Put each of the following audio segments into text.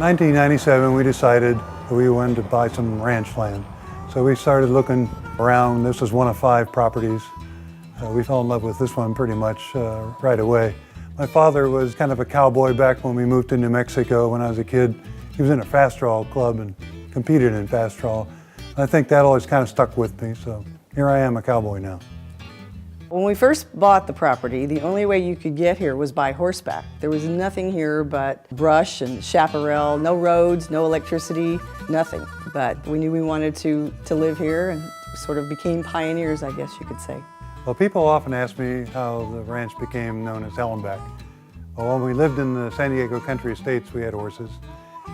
1997, we decided that we wanted to buy some ranch land. So we started looking around. This was one of 5 properties. We fell in love with this one pretty much right away. My father was kind of a cowboy back when we moved to New Mexico when I was a kid. He was in a fast draw club and competed in fast draw. I think that always kind of stuck with me, so here I am, a cowboy now. When we first bought the property, the only way you could get here was by horseback. There was nothing here but brush and chaparral, no roads, no electricity, nothing. But we knew we wanted to live here and sort of became pioneers, I guess you could say. Well, people often ask me how the ranch became known as Hellanback. Well, when we lived in the San Diego country estates, we had horses,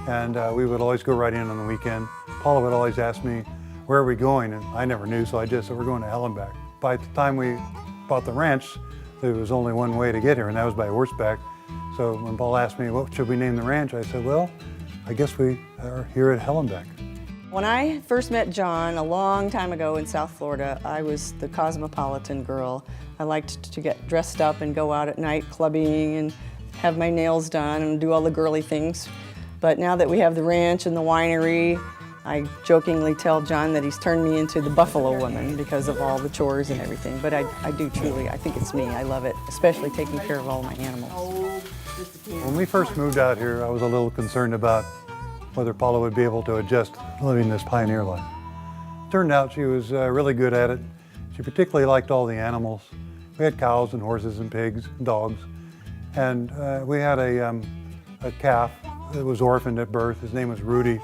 and we would always go right in on the weekend. Paula would always ask me, where are we going? And I never knew, so I just said, we're going to Hellanback. By the time we bought the ranch, there was only one way to get here, and that was by horseback. So when Paul asked me, what should we name the ranch? I said, well, I guess we are here at Hellanback. When I first met John a long time ago in South Florida, I was the cosmopolitan girl. I liked to get dressed up and go out at night clubbing and have my nails done and do all the girly things. But now that we have the ranch and the winery, I jokingly tell John that he's turned me into the buffalo woman because of all the chores and everything. But I do truly, I think it's me. I love it, especially taking care of all my animals. When we first moved out here, I was a little concerned about whether Paula would be able to adjust living this pioneer life. Turned out she was really good at it. She particularly liked all the animals. We had cows and horses and pigs and dogs. And we had a calf that was orphaned at birth. His name was Rudy.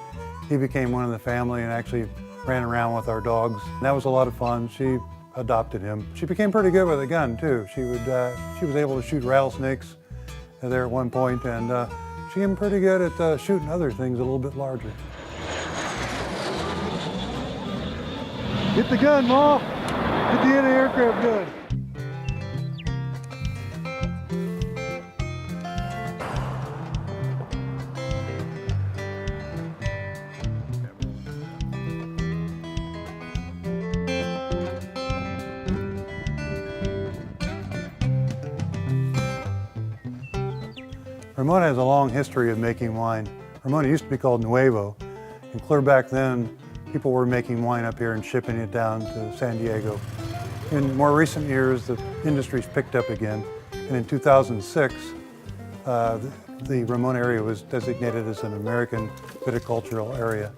He became one of the family and actually ran around with our dogs. And that was a lot of fun. She adopted him. She became pretty good with a gun too. She was able to shoot rattlesnakes there at one point, and she became pretty good at shooting other things a little bit larger. Get the gun, Ma! Get the anti-aircraft gun! Ramona has a long history of making wine. Ramona used to be called Nuevo, and clear back then, people were making wine up here and shipping it down to San Diego. In more recent years, the industry's picked up again, and in 2006, the Ramona area was designated as an American Viticultural Area.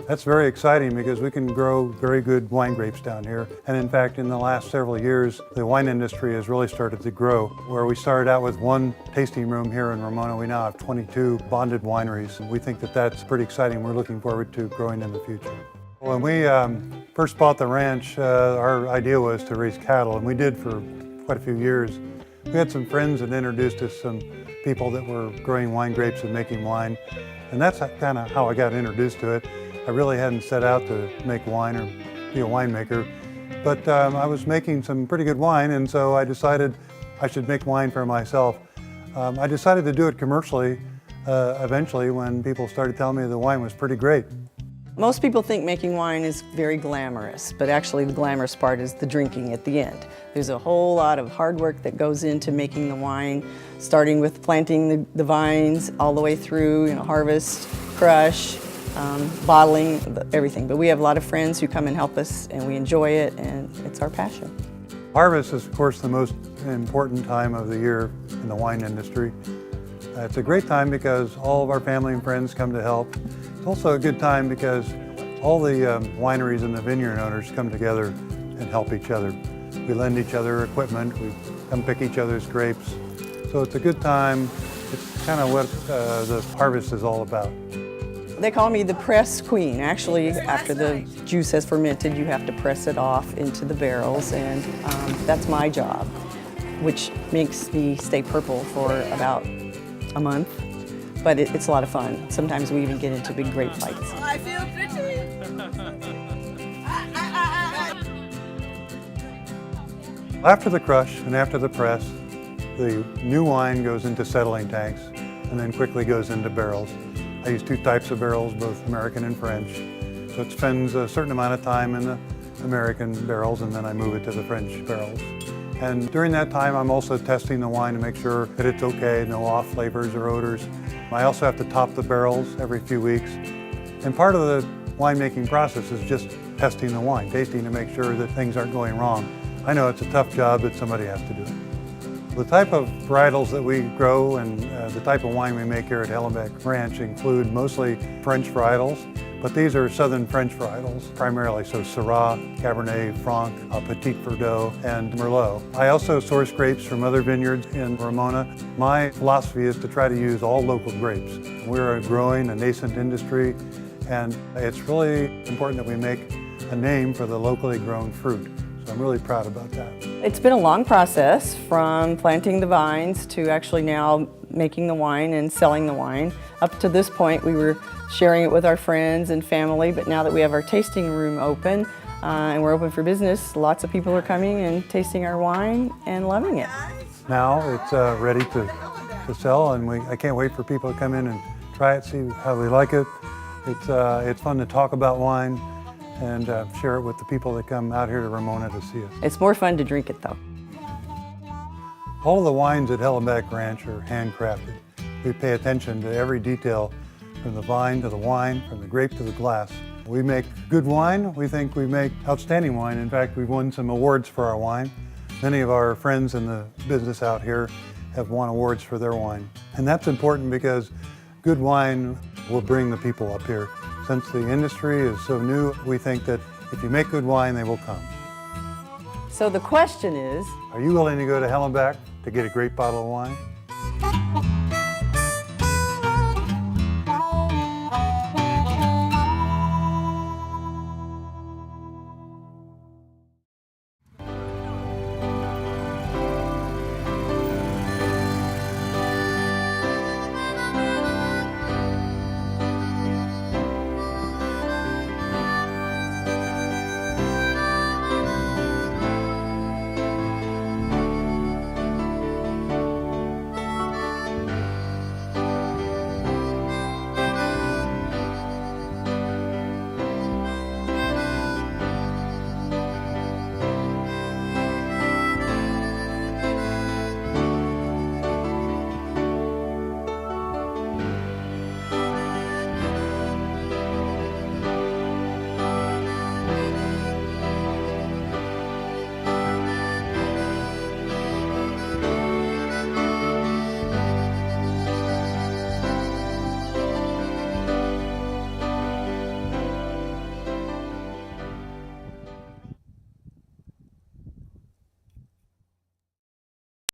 That's very exciting because we can grow very good wine grapes down here. And in fact, in the last several years, the wine industry has really started to grow. Where we started out with 1 tasting room here in Ramona, we now have 22 bonded wineries. And we think that that's pretty exciting. We're looking forward to growing in the future. When we first bought the ranch, our idea was to raise cattle, and we did for quite a few years. We had some friends that introduced us some people that were growing wine grapes and making wine. And that's kind of how I got introduced to it. I really hadn't set out to make wine or be a winemaker, but I was making some pretty good wine, and so I decided I should make wine for myself. I decided to do it commercially eventually when people started telling me the wine was pretty great. Most people think making wine is very glamorous, but actually the glamorous part is the drinking at the end. There's a whole lot of hard work that goes into making the wine, starting with planting the vines all the way through, harvest, crush, bottling, everything. But we have a lot of friends who come and help us, and we enjoy it, and it's our passion. Harvest is, of course, the most important time of the year in the wine industry. It's a great time because all of our family and friends come to help. It's also a good time because all the wineries and the vineyard owners come together and help each other. We lend each other equipment, we come pick each other's grapes. So it's a good time. It's kind of what the harvest is all about. They call me the press queen. Actually, after the juice has fermented, you have to press it off into the barrels, and that's my job, which makes me stay purple for about a month. But it's a lot of fun. Sometimes we even get into big grape fights. I feel pretty. After the crush and after the press, the new wine goes into settling tanks and then quickly goes into barrels. I use 2 types of barrels, both American and French. So it spends a certain amount of time in the American barrels, and then I move it to the French barrels. And during that time, I'm also testing the wine to make sure that it's okay, no off flavors or odors. I also have to top the barrels every few weeks. And part of the winemaking process is just testing the wine, tasting to make sure that things aren't going wrong. I know it's a tough job, but somebody has to do it. The type of varietals that we grow and the type of wine we make here at Hellanback Ranch include mostly French varietals, but these are southern French varietals primarily, so Syrah, Cabernet Franc, Petit Verdot, and Merlot. I also source grapes from other vineyards in Ramona. My philosophy is to try to use all local grapes. We're a growing, a nascent industry, and it's really important that we make a name for the locally grown fruit. So I'm really proud about that. It's been a long process from planting the vines to actually now making the wine and selling the wine. Up to this point, we were sharing it with our friends and family, but now that we have our tasting room open and we're open for business, lots of people are coming and tasting our wine and loving it. Now it's ready to sell, and I can't wait for people to come in and try it, see how they like it. It's fun to talk about wine and share it with the people that come out here to Ramona to see us. It's more fun to drink it though. All of the wines at Hellanback Ranch are handcrafted. We pay attention to every detail, from the vine to the wine, from the grape to the glass. We make good wine. We think we make outstanding wine. In fact, we've won some awards for our wine. Many of our friends in the business out here have won awards for their wine. And that's important because good wine will bring the people up here. Since the industry is so new, we think that if you make good wine, they will come. So the question is, are you willing to go to Hellanback to get a great bottle of wine?